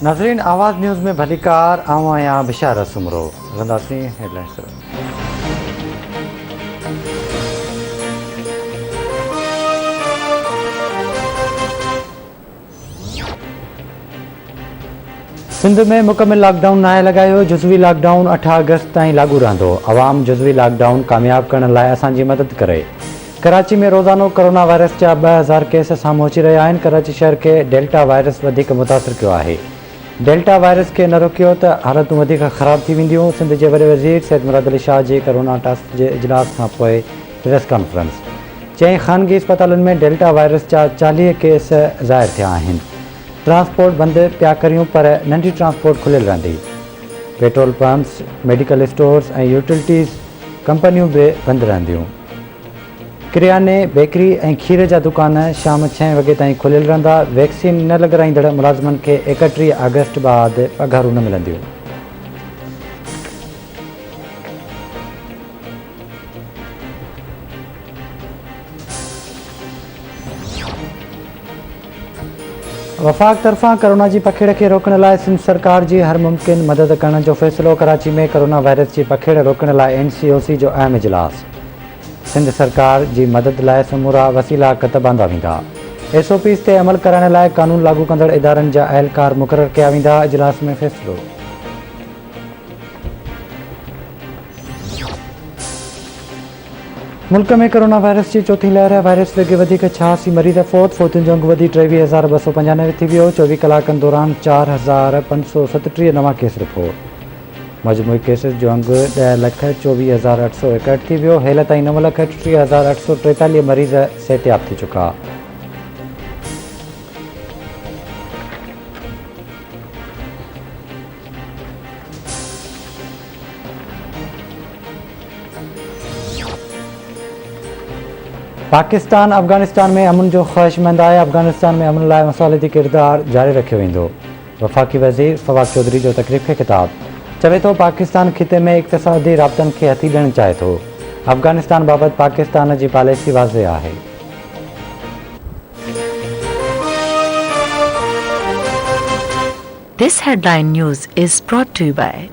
नाज़रीन, आवाज़ न्यूज़ में भलीकार आऊं आहियां बिशारत सुमरो। रंदासीं हेडलाइंस। सिंध में मुकमिल लॉकडाउन नाहे लगायो। जुज़वी लॉकडाउन 8 अगस्त ताईं लागू रहंदो। अवाम जुज़वी लॉकडाउन कामयाब करण लाइ असांजी मदद करे। कराची में रोज़ानो कोरोना वायरस जा 2000 केस साम्हूं अची रहिया आहिनि। कराची शहर खे डेल्टा वायरस वधीक मुतासिर कयो आहे। डेल्टा वायरस खे न रोकियो त हालतूं वधीक ख़राब थी वेंदियूं। सिंध जे वॾे वज़ीर सैयद मुराद अली शाह जी कोरोना टास्क जे इजलास खां पोइ प्रेस कॉन्फ्रेंस चई ख़ानगी अस्पतालुनि में डेल्टा वायरस जा 40 केस ज़ाहिर थिया आहिनि। ट्रांसपोर्ट बंदि पिया करियूं पर नंढी ट्रांसपोर्ट खुलियल रहंदी। पेट्रोल पंप्स, मेडिकल स्टोर्स ऐं यूटिलिटीज़ कंपनियूं बि बंदि रहंदियूं। किरयाने, बेकरी ऐं खीर जा दुकान शाम 6 वॻे ताईं खुलियल रहंदा। वैक्सीन न लॻाराईंदड़ मुलाज़िमनि खे 31 अगस्त बाद पघारूं न मिलंदियूं। वफ़ाक़ तरफ़ां कोरोना जी पखेड़ खे रोकण लाइ सिंध सरकार जी हर मुमकिन मदद करण जो फ़ैसिलो। कराची में कोरोना वायरस जी पखेड़ रोकण लाइ NCOC जो अहम इजलास। सिंध सरकार जी मदद लाइ समूरा वसीला क़त बांधा वेंदा। SOPs ते अमल करण लाइ क़ानून लागू कंदड़ इदारनि जा अहलकार मुक़ररु कया वेंदा। इजलास में फ़ैसिलो। मुल्क में कोरोना वायरस जी चौथी लहर। वायरस वेगे वधीक 86 मरीज़ फ़ौत। फ़ौतुनि जो अंग वधी 23,295 थी वियो। 24 कलाकनि दौरान 4,537 नवां केस रिपोर्ट। मजमूई केसिस जो अंग 10,24,861 थी वियो। हेल ताईं 9,38,843 मरीज़ सिहतयाब थी चुका। पाकिस्तान अफ़गानिस्तान में अमन जो ख़्वाहिशमंद आहे। अफ़गानिस्तान में अमन लाइ मसालती किरदार जारी रखियो वेंदो। वफ़ाक़ी वज़ीर फवाद चौधरी जो तक़रीब खे ख़िताब चवे थो पाकिस्तान ख़िते में इक़्तिसादी राब्तनि खे हथी ॾियणु चाहे थो। अफ़गानिस्तान बाबति पाकिस्तान जी पॉलिसी वाज़े आहे। This headline news is brought to you by